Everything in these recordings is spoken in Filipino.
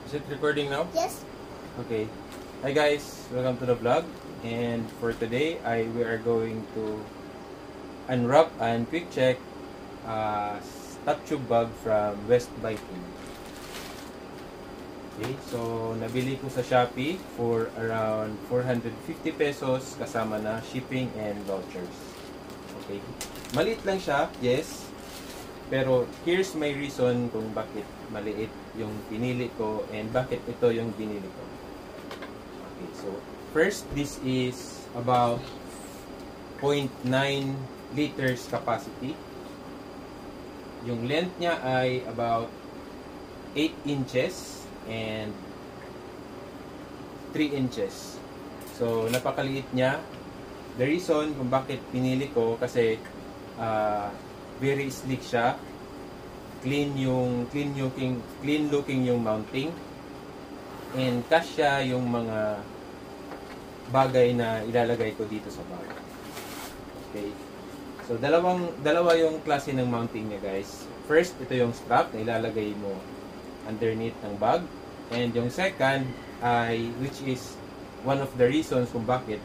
Is it recording now? Yes. Okay. Hi guys, welcome to the vlog. And for today, we are going to unwrap and quick check stop tube bag from West Viking. Okay, so nabili ko sa Shopee for around 450 pesos kasama na shipping and vouchers. Okay. Maliit lang siya, yes. Pero here's my reason kung bakit maliit yung pinili ko and bakit ito yung binili ko. Okay, so first, this is about 0.9 liters capacity. Yung length niya ay about 8 inches and 3 inches. So napakaliit niya. The reason kung bakit pinili ko kasi very sleek siya. Clean looking yung mounting. And kasya yung mga bagay na ilalagay ko dito sa bag. Okay. So dalawa yung klase ng mounting niya, guys. First, ito yung strap na ilalagay mo underneath ng bag. And yung second ay, which is one of the reasons kung bakit,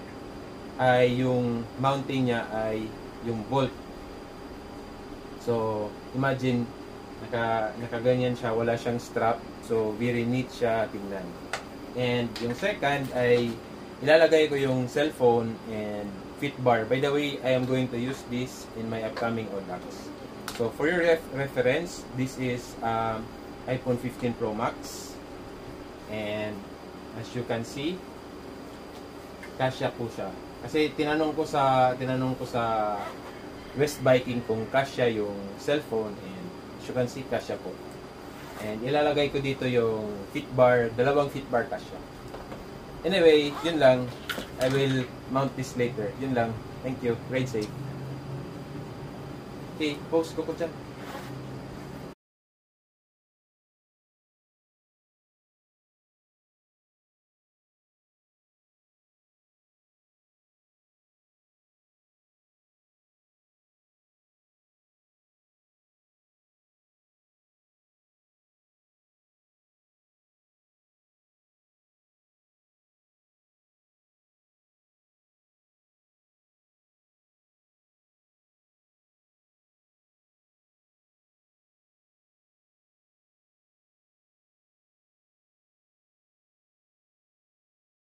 ay yung mounting niya ay yung bolt. So, imagine, nakaganyan siya, wala siyang strap. So, very neat siya tingnan. And yung second ay, ilalagay ko yung cellphone and fit bar. By the way, I am going to use this in my upcoming Audax. So, for your reference, this is iPhone 15 Pro Max. And, as you can see, kasya po siya. Kasi tinanong ko sa West Viking kung kasya yung cellphone, and as you can see, kasya po. And ilalagay ko dito yung fit bar, dalawang fit bar kasya. Anyway, yun lang. I will mount this later. Yun lang. Thank you. Ride safe. Okay, post ko dyan.